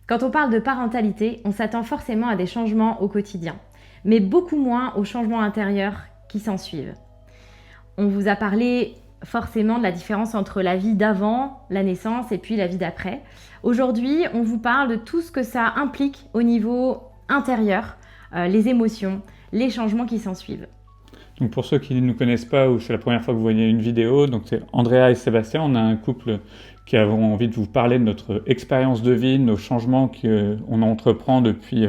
Quand on parle de parentalité, on s'attend forcément à des changements au quotidien, mais beaucoup moins aux changements intérieurs qui s'en suivent. On vous a parlé forcément de la différence entre la vie d'avant la naissance et puis la vie d'après. Aujourd'hui, on vous parle de tout ce que ça implique au niveau intérieur, les émotions, les changements qui s'en suivent. Donc pour ceux qui ne nous connaissent pas ou c'est la première fois que vous voyez une vidéo, donc c'est Andrea et Sébastien, on a un couple qui avons envie de vous parler de notre expérience de vie, de nos changements qu'on entreprend depuis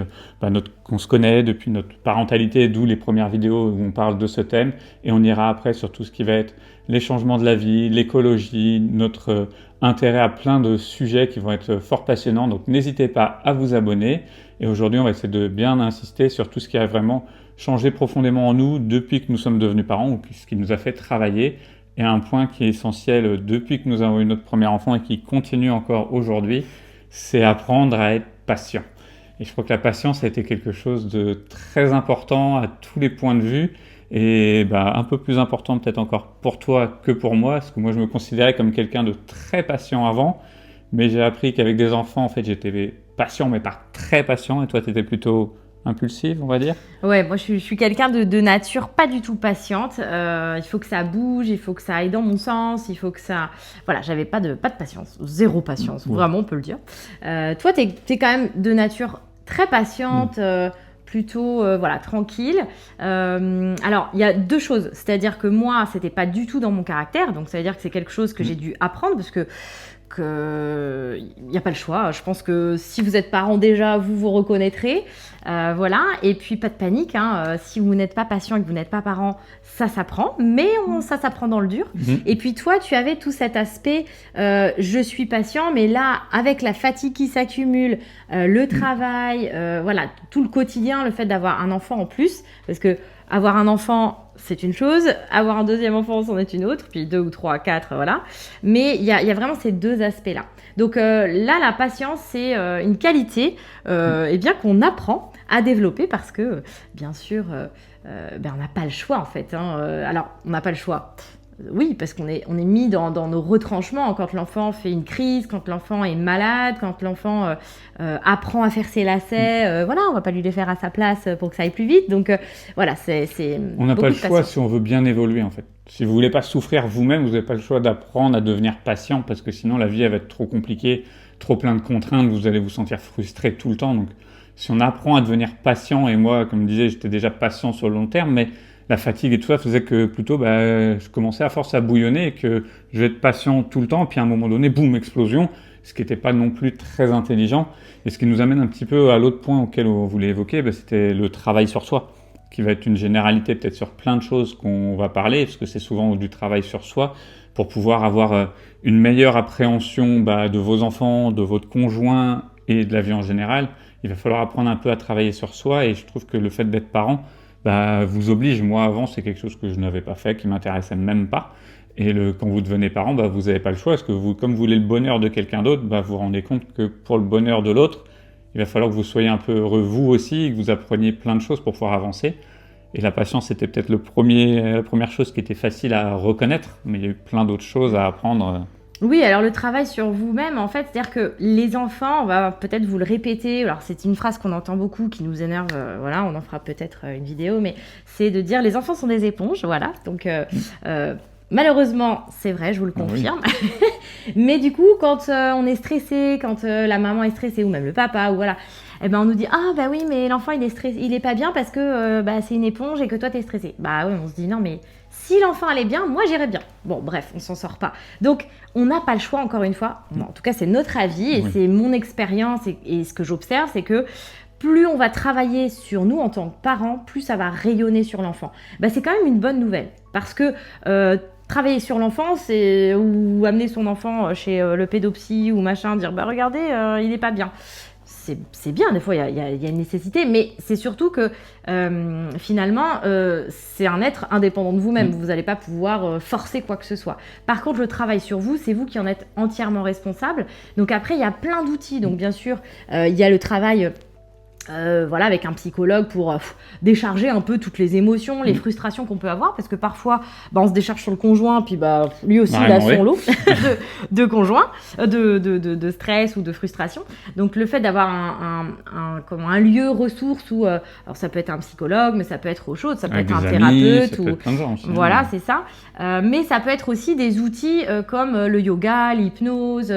qu'on se connaît, depuis notre parentalité, d'où les premières vidéos où on parle de ce thème. Et on ira après sur tout ce qui va être les changements de la vie, l'écologie, notre intérêt à plein de sujets qui vont être fort passionnants. Donc n'hésitez pas à vous abonner. Et aujourd'hui, on va essayer de bien insister sur tout ce qui a vraiment changé profondément en nous depuis que nous sommes devenus parents ou ce qui nous a fait travailler. Et un point qui est essentiel depuis que nous avons eu notre premier enfant et qui continue encore aujourd'hui, c'est apprendre à être patient. Et je crois que la patience a été quelque chose de très important à tous les points de vue et un peu plus important peut-être encore pour toi que pour moi, parce que moi je me considérais comme quelqu'un de très patient avant, mais j'ai appris qu'avec des enfants, en fait, j'étais patient mais pas très patient et toi tu étais plutôt impulsive, on va dire. Ouais, moi je suis quelqu'un de nature pas du tout patiente. Il faut que ça bouge, il faut que ça aille dans mon sens, il faut que ça... Voilà, j'avais pas de patience, zéro patience, vraiment on peut le dire. Toi, t'es quand même de nature très patiente, plutôt tranquille. Alors, il y a deux choses, c'est-à-dire que moi, c'était pas du tout dans mon caractère, donc ça veut dire que c'est quelque chose que j'ai dû apprendre, parce que il n'y a pas le choix. Je pense que si vous êtes parent déjà, vous vous reconnaîtrez. Voilà. Et puis, pas de panique. Si vous n'êtes pas patient et que vous n'êtes pas parent, ça s'apprend. Mais ça s'apprend dans le dur. Et puis, toi, tu avais tout cet aspect, je suis patient, mais là, avec la fatigue qui s'accumule, le travail, tout le quotidien, le fait d'avoir un enfant en plus, parce que avoir un enfant, c'est une chose. Avoir un deuxième enfant, c'en est une autre. Puis 2 ou 3, 4, voilà. Mais il y a vraiment ces deux aspects-là. Donc là, la patience, c'est une qualité qu'on apprend à développer parce que, bien sûr, on n'a pas le choix, en fait. Alors, on n'a pas le choix. Oui, parce qu'on est mis dans nos retranchements quand l'enfant fait une crise, quand l'enfant est malade, quand l'enfant apprend à faire ses lacets. On va pas lui les faire à sa place pour que ça aille plus vite. Donc c'est on n'a pas le choix si on veut bien évoluer en fait. Si vous voulez pas souffrir vous-même, vous n'avez pas le choix d'apprendre à devenir patient parce que sinon la vie elle va être trop compliquée, trop plein de contraintes, vous allez vous sentir frustré tout le temps. Donc si on apprend à devenir patient, et moi comme je disais j'étais déjà patient sur le long terme, mais la fatigue et tout ça faisait que plutôt je commençais à force à bouillonner et que je vais être patient tout le temps, puis à un moment donné, boum, explosion, ce qui n'était pas non plus très intelligent. Et ce qui nous amène un petit peu à l'autre point auquel on voulait évoquer, c'était le travail sur soi, qui va être une généralité peut-être sur plein de choses qu'on va parler, parce que c'est souvent du travail sur soi, pour pouvoir avoir une meilleure appréhension de vos enfants, de votre conjoint et de la vie en général. Il va falloir apprendre un peu à travailler sur soi, et je trouve que le fait d'être parent, vous oblige. Moi, avant, c'est quelque chose que je n'avais pas fait, qui m'intéressait même pas. Et quand vous devenez parent, vous n'avez pas le choix, parce que comme vous voulez le bonheur de quelqu'un d'autre, vous vous rendez compte que pour le bonheur de l'autre, il va falloir que vous soyez un peu heureux vous aussi, que vous appreniez plein de choses pour pouvoir avancer. Et la patience, c'était peut-être la première chose qui était facile à reconnaître, mais il y a eu plein d'autres choses à apprendre. Oui, alors le travail sur vous-même, en fait, c'est-à-dire que les enfants, on va peut-être vous le répéter, alors c'est une phrase qu'on entend beaucoup, qui nous énerve, on en fera peut-être une vidéo, mais c'est de dire les enfants sont des éponges, voilà, donc malheureusement, c'est vrai, je vous le confirme, oui. Mais du coup, quand on est stressé, quand la maman est stressée, ou même le papa, ou voilà, on nous dit « Ah, oui, mais l'enfant, il est stressé, il est pas bien parce que c'est une éponge et que toi, t'es stressé. » Oui, on se dit « Non, mais... » Si l'enfant allait bien, moi j'irais bien. Bon, bref, on s'en sort pas. Donc, on n'a pas le choix, encore une fois. Bon, en tout cas, c'est notre avis et c'est mon expérience et ce que j'observe, c'est que plus on va travailler sur nous en tant que parents, plus ça va rayonner sur l'enfant. C'est quand même une bonne nouvelle parce que travailler sur l'enfant, c'est ou amener son enfant chez le pédopsie ou machin, dire regardez, il est pas bien. C'est bien, des fois il y a une nécessité, mais c'est surtout que finalement c'est un être indépendant de vous-même, vous n'allez pas pouvoir forcer quoi que ce soit. Par contre, le travail sur vous, c'est vous qui en êtes entièrement responsable. Donc après, il y a plein d'outils, donc bien sûr il y a le travail Voilà, avec un psychologue pour décharger un peu toutes les émotions, les frustrations qu'on peut avoir, parce que parfois, on se décharge sur le conjoint, puis lui aussi, il a son lot de conjoint, de stress ou de frustration. Donc, le fait d'avoir un lieu ressource où, alors ça peut être un psychologue, mais ça peut être autre chose, ça peut être un thérapeute, ça peut être plein de gens aussi, voilà, c'est ça. Mais ça peut être aussi des outils comme le yoga, l'hypnose,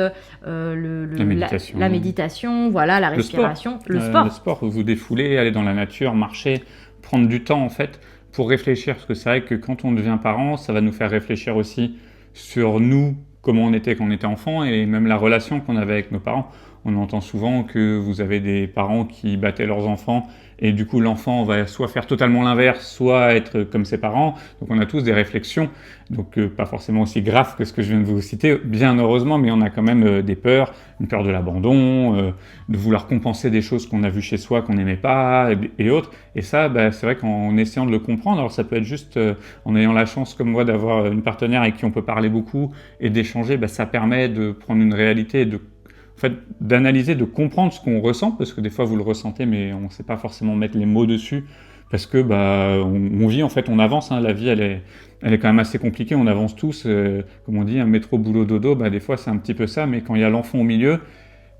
la méditation, voilà, la respiration, le sport. Vous défouler, aller dans la nature, marcher, prendre du temps en fait pour réfléchir, parce que c'est vrai que quand on devient parent, ça va nous faire réfléchir aussi sur nous, comment on était quand on était enfant et même la relation qu'on avait avec nos parents. On entend souvent que vous avez des parents qui battaient leurs enfants et du coup l'enfant va soit faire totalement l'inverse, soit être comme ses parents. Donc on a tous des réflexions, donc pas forcément aussi graves que ce que je viens de vous citer, bien heureusement, mais on a quand même des peurs, une peur de l'abandon, de vouloir compenser des choses qu'on a vues chez soi qu'on n'aimait pas et autres. Et ça, c'est vrai qu'en essayant de le comprendre, alors ça peut être juste en ayant la chance comme moi d'avoir une partenaire avec qui on peut parler beaucoup et d'échanger, ça permet de prendre une réalité et d'analyser, de comprendre ce qu'on ressent, parce que des fois vous le ressentez, mais on ne sait pas forcément mettre les mots dessus, parce que on vit, en fait, on avance, hein, la vie elle est quand même assez compliquée, on avance tous, comme on dit, un métro boulot dodo, des fois c'est un petit peu ça, mais quand il y a l'enfant au milieu,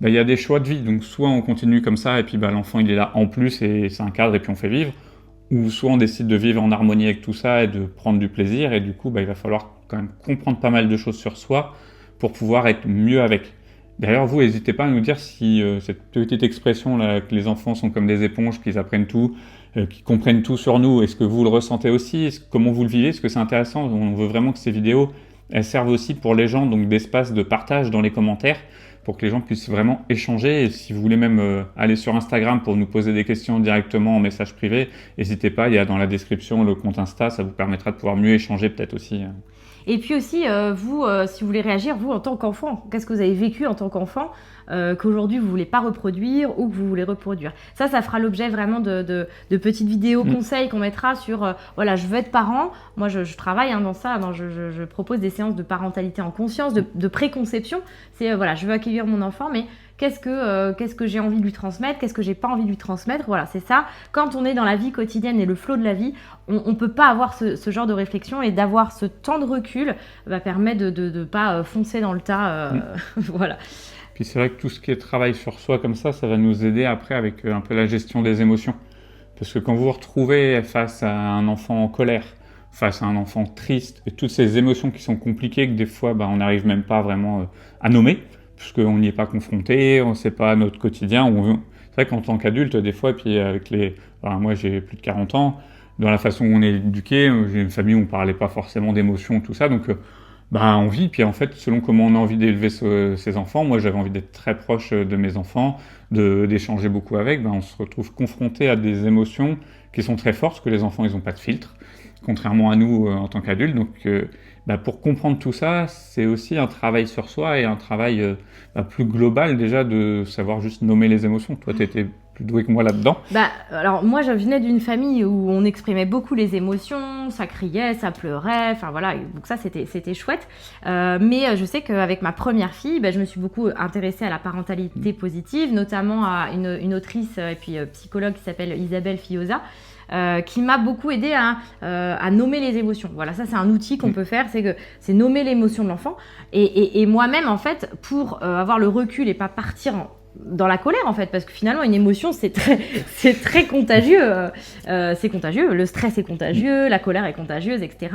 il y a des choix de vie, donc soit on continue comme ça, et puis l'enfant il est là en plus, et c'est un cadre, et puis on fait vivre, ou soit on décide de vivre en harmonie avec tout ça, et de prendre du plaisir, et du coup il va falloir quand même comprendre pas mal de choses sur soi, pour pouvoir être mieux avec. D'ailleurs, vous, n'hésitez pas à nous dire si cette petite expression là, que les enfants sont comme des éponges, qu'ils apprennent tout, qu'ils comprennent tout sur nous, est-ce que vous le ressentez aussi, comment vous le vivez, est-ce que c'est intéressant? On veut vraiment que ces vidéos, elles servent aussi pour les gens, donc d'espace de partage dans les commentaires, pour que les gens puissent vraiment échanger. Et si vous voulez même aller sur Instagram pour nous poser des questions directement en message privé, n'hésitez pas, il y a dans la description le compte Insta, ça vous permettra de pouvoir mieux échanger peut-être aussi. Et puis aussi, vous, si vous voulez réagir, vous en tant qu'enfant, qu'est-ce que vous avez vécu en tant qu'enfant qu'aujourd'hui vous ne voulez pas reproduire ou que vous voulez reproduire. Ça fera l'objet vraiment de petites vidéos conseils qu'on mettra sur, voilà, je veux être parent. Moi, je travaille dans ça, je propose des séances de parentalité en conscience, de préconception. C'est, voilà, je veux accueillir mon enfant, mais qu'est-ce que j'ai envie de lui transmettre, qu'est-ce que j'ai pas envie de lui transmettre, voilà, c'est ça. Quand on est dans la vie quotidienne et le flot de la vie, on peut pas avoir ce genre de réflexion, et d'avoir ce temps de recul va permettre de pas foncer dans le tas, voilà. Puis c'est vrai que tout ce qui est travail sur soi comme ça va nous aider après avec un peu la gestion des émotions. Parce que quand vous vous retrouvez face à un enfant en colère, face à un enfant triste, et toutes ces émotions qui sont compliquées, que des fois on n'arrive même pas vraiment à nommer, puisqu'on n'y est pas confronté, on ne sait pas notre quotidien. C'est vrai qu'en tant qu'adulte, des fois, et puis avec moi j'ai plus de 40 ans, dans la façon où on est éduqué, j'ai une famille où on ne parlait pas forcément d'émotions, tout ça, donc on vit. Puis en fait, selon comment on a envie d'élever ses enfants, moi j'avais envie d'être très proche de mes enfants, d'échanger beaucoup avec, on se retrouve confronté à des émotions qui sont très fortes, parce que les enfants ils n'ont pas de filtre, contrairement à nous en tant qu'adultes. Donc pour comprendre tout ça, c'est aussi un travail sur soi et un travail plus global déjà, de savoir juste nommer les émotions. Toi, tu étais plus doué que moi là-dedans. Alors moi, je venais d'une famille où on exprimait beaucoup les émotions, ça criait, ça pleurait, enfin voilà, donc ça c'était chouette. Mais je sais qu'avec ma première fille, je me suis beaucoup intéressée à la parentalité positive, notamment à une autrice et puis psychologue qui s'appelle Isabelle Fioza, qui m'a beaucoup aidée à nommer les émotions. Voilà, ça c'est un outil qu'on peut faire, c'est nommer l'émotion de l'enfant. Et moi-même, en fait, pour avoir le recul et pas partir dans la colère, en fait, parce que finalement une émotion c'est très contagieux, c'est contagieux, le stress est contagieux, la colère est contagieuse, etc.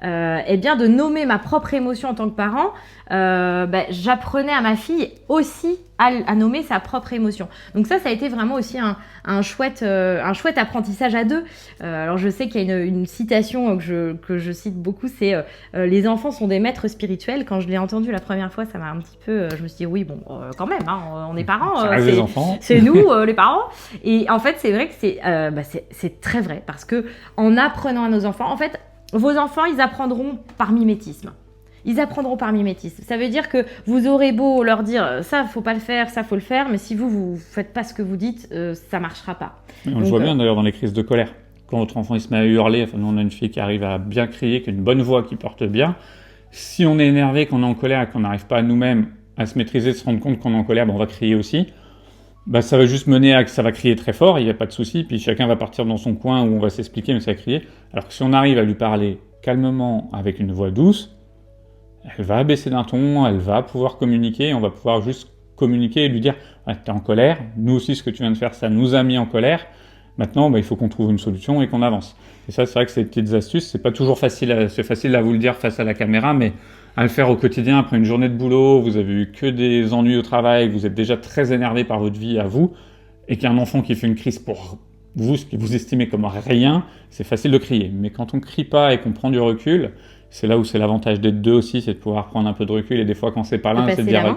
Et bien de nommer ma propre émotion en tant que parent, j'apprenais à ma fille aussi à nommer sa propre émotion. Donc ça a été vraiment aussi un chouette apprentissage à deux. Alors je sais qu'il y a une citation que je cite beaucoup, c'est les enfants sont des maîtres spirituels. Quand je l'ai entendu la première fois, ça m'a un petit peu, je me suis dit oui bon, quand même, on est parents, c'est nous les parents. Et en fait c'est vrai que c'est très vrai, parce que en apprenant à nos enfants, en fait vos enfants ils apprendront par mimétisme. Ils apprendront par mimétisme. Ça veut dire que vous aurez beau leur dire ça faut pas le faire, ça faut le faire, mais si vous faites pas ce que vous dites, ça marchera pas. On le voit bien d'ailleurs dans les crises de colère. Quand votre enfant il se met à hurler, nous on a une fille qui arrive à bien crier, qui a une bonne voix, qui porte bien. Si on est énervé, qu'on est en colère et qu'on n'arrive pas à nous-mêmes à se maîtriser, se rendre compte qu'on est en colère, on va crier aussi. Bah, ça va juste mener à que ça va crier très fort, il n'y a pas de souci, puis chacun va partir dans son coin où on va s'expliquer, mais ça va crier. Alors que si on arrive à lui parler calmement avec une voix douce, elle va baisser d'un ton, elle va pouvoir communiquer, on va pouvoir juste communiquer et lui dire ah, t'es en colère, nous aussi ce que tu viens de faire ça nous a mis en colère, maintenant il faut qu'on trouve une solution et qu'on avance. Et ça c'est vrai que ces petites astuces, c'est pas toujours facile, c'est facile à vous le dire face à la caméra, mais à le faire au quotidien après une journée de boulot, vous avez eu que des ennuis au travail, vous êtes déjà très énervé par votre vie à vous, et qu'il y a un enfant qui fait une crise pour vous, ce que vous estimez comme rien, c'est facile de crier. Mais quand on crie pas et qu'on prend du recul, c'est là où c'est l'avantage d'être deux aussi, c'est de pouvoir prendre un peu de recul. Et des fois, quand c'est pas l'un, c'est de dire,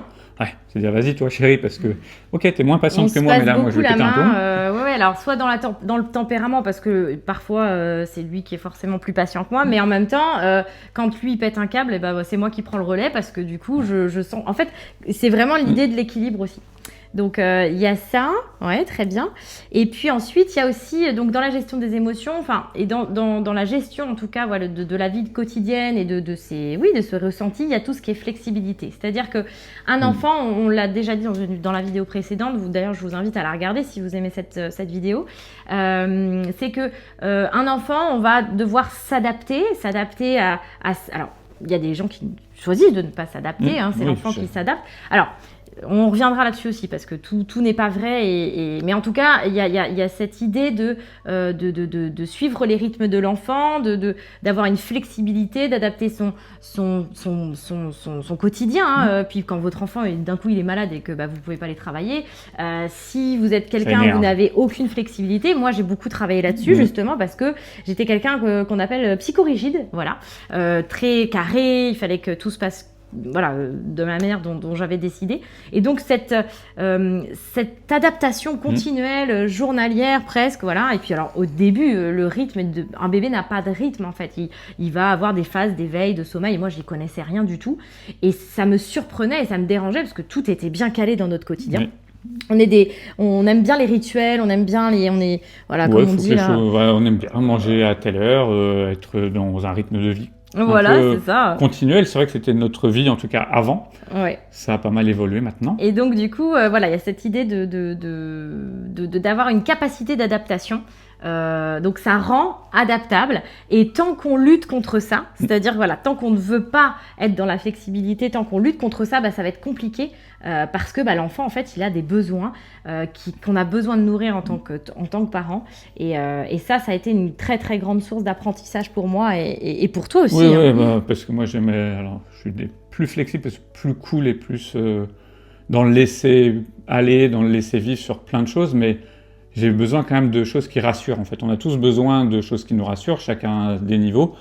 c'est de dire, vas-y, toi, chérie, parce que, ok, t'es moins patiente que moi, mais là, moi, je vais péter un plomb. Ouais, alors soit dans le tempérament, parce que parfois, c'est lui qui est forcément plus patient que moi, mais en même temps, quand lui il pète un câble, c'est moi qui prends le relais, parce que du coup, je sens. En fait, c'est vraiment l'idée de l'équilibre aussi. Donc il y a ça, ouais, très bien. Et puis ensuite, il y a aussi donc dans la gestion des émotions, et dans la gestion en tout cas, voilà, de la vie quotidienne et de ce ressenti, il y a tout ce qui est flexibilité. C'est-à-dire que un enfant, on l'a déjà dit dans la vidéo précédente. D'ailleurs, je vous invite à la regarder si vous aimez cette vidéo. C'est que un enfant, on va devoir s'adapter à alors il y a des gens qui choisissent de ne pas s'adapter. C'est l'enfant qui s'adapte. Alors on reviendra là-dessus aussi parce que tout n'est pas vrai, mais en tout cas, il y a cette idée de suivre les rythmes de l'enfant, d'avoir une flexibilité, d'adapter son quotidien. Puis quand votre enfant, d'un coup, il est malade et que vous ne pouvez pas aller travailler, si vous êtes quelqu'un, vous n'avez aucune flexibilité. Moi, j'ai beaucoup travaillé là-dessus, justement, parce que j'étais quelqu'un qu'on appelle psychorigide, voilà, très carré, il fallait que tout se passe de la manière dont j'avais décidé. Et donc, cette adaptation continuelle, journalière presque, voilà. Et puis, alors, au début, le rythme, un bébé n'a pas de rythme, en fait. Il va avoir des phases d'éveil, de sommeil. Et moi, je n'y connaissais rien du tout. Et ça me surprenait et ça me dérangeait parce que tout était bien calé dans notre quotidien. On aime bien les rituels, on aime bien on aime bien manger à telle heure, être dans un rythme de vie. Voilà, c'est ça. Continuel, c'est vrai que c'était notre vie, en tout cas avant. Ouais. Ça a pas mal évolué maintenant. Et donc, du coup, il y a cette idée d'avoir une capacité d'adaptation. Donc, ça rend adaptable. Et tant qu'on lutte contre ça, c'est-à-dire, tant qu'on ne veut pas être dans la flexibilité, tant qu'on lutte contre ça, ça va être compliqué. Parce que l'enfant, en fait, il a des besoins qu'on a besoin de nourrir en tant que parent. Et ça a été une très, très grande source d'apprentissage pour moi et pour toi aussi. Oui, parce que moi, je suis plus flexible, plus cool et plus dans le laisser aller, dans le laisser vivre sur plein de choses. Mais j'ai besoin quand même de choses qui rassurent. En fait, on a tous besoin de choses qui nous rassurent, chacun à des niveaux.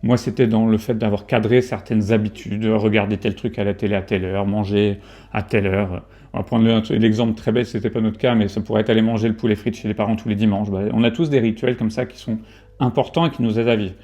Moi, c'était dans le fait d'avoir cadré certaines habitudes, regarder tel truc à la télé à telle heure, manger à telle heure. On va prendre l'exemple très bête, c'était pas notre cas, mais ça pourrait être aller manger le poulet frites chez les parents tous les dimanches. On a tous des rituels comme ça qui sont importants et qui nous aident à vivre.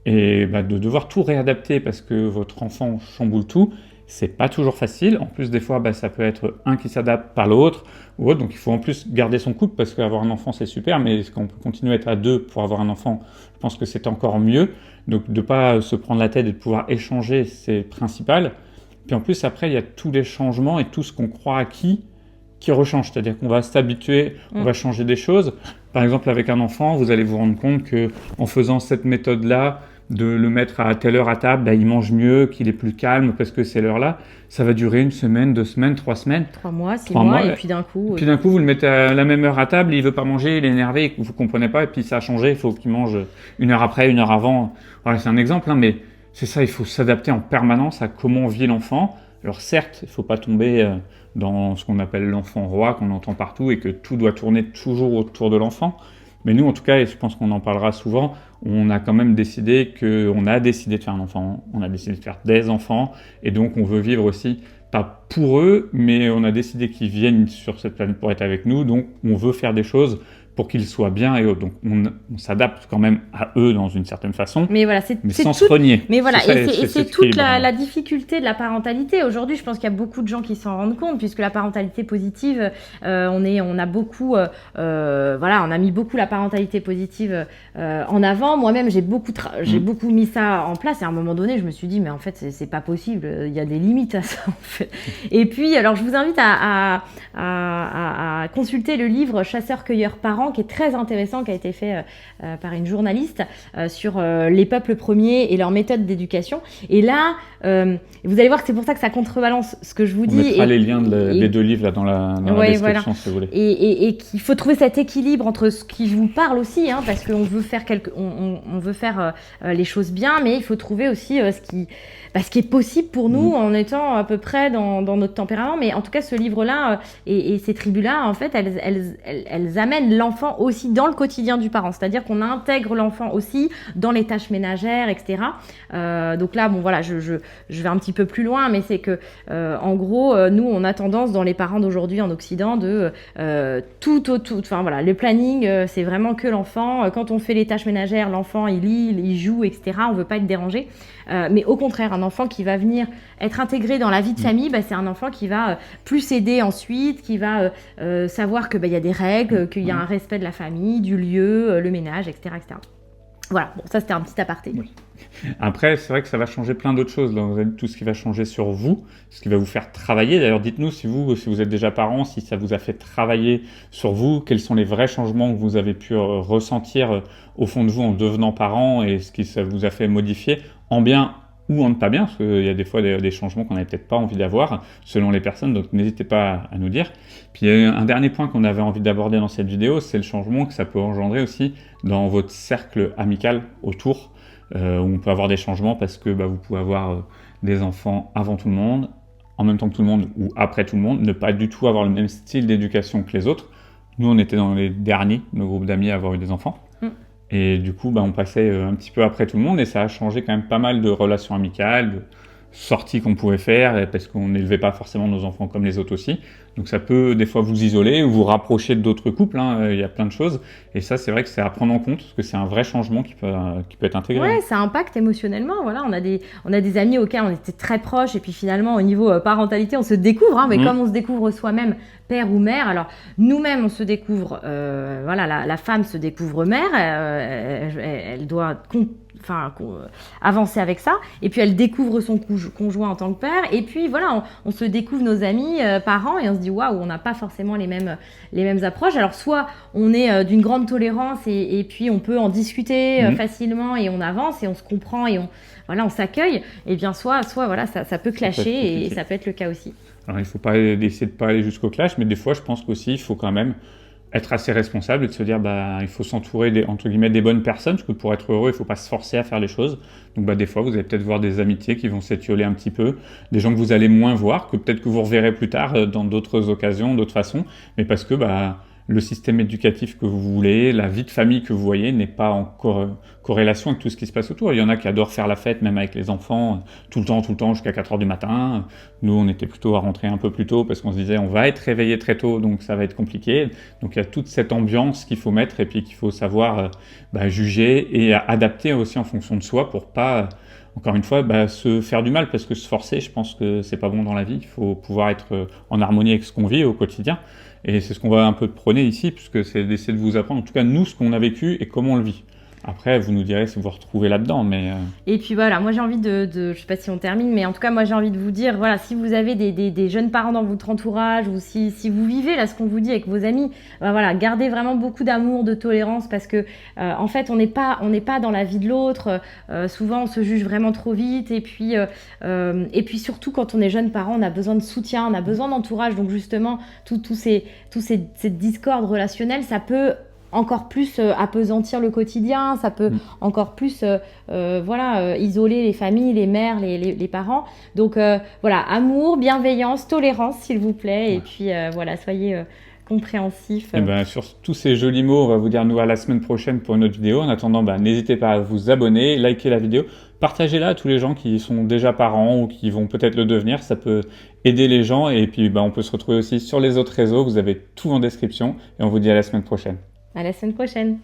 Et de devoir tout réadapter parce que votre enfant chamboule tout, c'est pas toujours facile. En plus, des fois, ça peut être un qui s'adapte par l'autre ou autre. Donc, il faut en plus garder son couple parce qu'avoir un enfant, c'est super. Mais est-ce qu'on peut continuer à être à deux pour avoir un enfant? Je pense que c'est encore mieux. Donc, de ne pas se prendre la tête et de pouvoir échanger, c'est principal. Puis en plus, après, il y a tous les changements et tout ce qu'on croit acquis qui rechange. C'est-à-dire qu'on va s'habituer, on va changer des choses. Par exemple, avec un enfant, vous allez vous rendre compte qu'en faisant cette méthode-là, de le mettre à telle heure à table, il mange mieux, qu'il est plus calme parce que c'est l'heure-là. Ça va durer 1 semaine, 2 semaines, 3 semaines. 3 mois, 6 mois, et puis d'un coup... Puis d'un coup, vous le mettez à la même heure à table, il veut pas manger, il est énervé, vous comprenez pas, et puis ça a changé, il faut qu'il mange 1 heure après, 1 heure avant. Voilà, c'est un exemple, mais c'est ça, il faut s'adapter en permanence à comment vit l'enfant. Alors certes, il faut pas tomber dans ce qu'on appelle l'enfant roi, qu'on entend partout, et que tout doit tourner toujours autour de l'enfant. Mais nous, en tout cas, et je pense qu'on en parlera souvent, on a quand même décidé de faire un enfant, on a décidé de faire des enfants, et donc on veut vivre aussi, pas pour eux, mais on a décidé qu'ils viennent sur cette planète pour être avec nous, donc on veut faire des choses pour qu'ils soient bien et autres. Donc on s'adapte quand même à eux dans une certaine façon, Mais voilà, mais sans se renier. Mais voilà, C'est ça, et c'est cet toute équilibre. la difficulté de la parentalité. Aujourd'hui, je pense qu'il y a beaucoup de gens qui s'en rendent compte, puisque la parentalité positive, on a beaucoup, voilà, on a mis beaucoup la parentalité positive en avant. Moi-même, j'ai beaucoup mis ça en place. Et à un moment donné, je me suis dit, mais en fait, c'est pas possible. Il y a des limites à ça, en fait. Et puis, alors, je vous invite à consulter le livre Chasseurs-cueilleurs parents, qui est très intéressant, qui a été fait par une journaliste sur les peuples premiers et leur méthode d'éducation. Et là, vous allez voir que c'est pour ça que ça contrebalance ce que je vous dis. On mettra les liens des 2 livres là, dans la description, voilà. si vous voulez. Et qu'il faut trouver cet équilibre entre ce qui vous parle aussi, hein, parce qu'on veut faire, on veut faire les choses bien, mais il faut trouver aussi ce qui est possible pour nous en étant à peu près dans notre tempérament. Mais en tout cas, ce livre-là et ces tribus-là, en fait, elles amènent l'enfant aussi dans le quotidien du parent. C'est-à-dire qu'on intègre l'enfant aussi dans les tâches ménagères, etc. Donc là, bon, voilà, je vais un petit peu plus loin, mais c'est que, en gros, nous, on a tendance, dans les parents d'aujourd'hui en Occident, enfin voilà, le planning, c'est vraiment que l'enfant. Quand on fait les tâches ménagères, l'enfant, il lit, il joue, etc. On veut pas être dérangé. Mais au contraire, un enfant qui va venir être intégré dans la vie de famille, c'est un enfant qui va plus aider ensuite, qui va savoir que y a des règles, qu'il y a un respect de la famille, du lieu, le ménage, etc., etc. Voilà, bon, ça c'était un petit aparté. Oui. Après, c'est vrai que ça va changer plein d'autres choses. Là, vous avez tout ce qui va changer sur vous, ce qui va vous faire travailler. D'ailleurs, dites-nous si vous êtes déjà parent, si ça vous a fait travailler sur vous, quels sont les vrais changements que vous avez pu ressentir au fond de vous en devenant parent et ce qui ça vous a fait modifier en bien ou en pas bien, parce qu'il y a des fois des changements qu'on n'avait peut-être pas envie d'avoir selon les personnes, donc n'hésitez pas à nous dire. Puis un dernier point qu'on avait envie d'aborder dans cette vidéo, c'est le changement que ça peut engendrer aussi dans votre cercle amical autour, où on peut avoir des changements parce que vous pouvez avoir des enfants avant tout le monde, en même temps que tout le monde ou après tout le monde, ne pas du tout avoir le même style d'éducation que les autres. Nous, on était dans les derniers, nos groupes d'amis, à avoir eu des enfants. Et du coup, on passait un petit peu après tout le monde et ça a changé quand même pas mal de relations amicales, de sorties qu'on pouvait faire parce qu'on n'élevait pas forcément nos enfants comme les autres aussi. Donc ça peut des fois vous isoler ou vous rapprocher d'autres couples, il y a plein de choses. Et ça, c'est vrai que c'est à prendre en compte parce que c'est un vrai changement qui peut être intégré. Ouais, ça impacte émotionnellement. Voilà, on a des amis auxquels on était très proches et puis finalement au niveau parentalité, on se découvre, mais comme on se découvre soi-même père ou mère, alors nous-mêmes on se découvre, voilà, la femme se découvre mère, elle doit avancer avec ça, et puis elle découvre son conjoint en tant que père, et puis voilà, on se découvre nos amis parents, et on se dit waouh, on n'a pas forcément les mêmes approches. Alors soit on est d'une grande tolérance, et puis on peut en discuter facilement, et on avance, et on se comprend, et on s'accueille, et bien soit voilà, ça peut clasher, et ça peut être le cas aussi. Alors il ne faut pas essayer de pas aller jusqu'au clash, mais des fois je pense qu'aussi il faut quand même être assez responsable et de se dire il faut s'entourer entre guillemets des bonnes personnes, parce que pour être heureux il ne faut pas se forcer à faire les choses. Donc des fois vous allez peut-être voir des amitiés qui vont s'étioler un petit peu, des gens que vous allez moins voir, que peut-être que vous reverrez plus tard dans d'autres occasions, d'autres façons, mais parce que le système éducatif que vous voulez, la vie de famille que vous voyez n'est pas en corrélation avec tout ce qui se passe autour. Il y en a qui adorent faire la fête, même avec les enfants, tout le temps, jusqu'à 4 heures du matin. Nous, on était plutôt à rentrer un peu plus tôt parce qu'on se disait on va être réveillé très tôt, donc ça va être compliqué. Donc il y a toute cette ambiance qu'il faut mettre et puis qu'il faut savoir juger et adapter aussi en fonction de soi pour pas... Encore une fois, se faire du mal, parce que se forcer, je pense que c'est pas bon dans la vie. Il faut pouvoir être en harmonie avec ce qu'on vit au quotidien. Et c'est ce qu'on va un peu prôner ici, puisque c'est d'essayer de vous apprendre, en tout cas nous, ce qu'on a vécu et comment on le vit. Après, vous nous direz si vous vous retrouvez là-dedans, mais... Et puis voilà, moi j'ai envie je sais pas si on termine, mais en tout cas, moi j'ai envie de vous dire, voilà, si vous avez des jeunes parents dans votre entourage, ou si vous vivez là ce qu'on vous dit avec vos amis, voilà, gardez vraiment beaucoup d'amour, de tolérance, parce que en fait, on n'est pas dans la vie de l'autre. Souvent, on se juge vraiment trop vite, et puis surtout quand on est jeune parent, on a besoin de soutien, on a besoin d'entourage. Donc justement, cette discorde relationnelle, ça peut encore plus appesantir le quotidien, ça peut encore plus isoler les familles, les mères, les parents. Donc voilà, amour, bienveillance, tolérance s'il vous plaît, et puis soyez compréhensifs. Et sur tous ces jolis mots, on va vous dire nous à la semaine prochaine pour une autre vidéo. En attendant, n'hésitez pas à vous abonner, liker la vidéo, partagez-la à tous les gens qui sont déjà parents ou qui vont peut-être le devenir, ça peut aider les gens. Et puis on peut se retrouver aussi sur les autres réseaux, vous avez tout en description, et on vous dit à la semaine prochaine. À la semaine prochaine.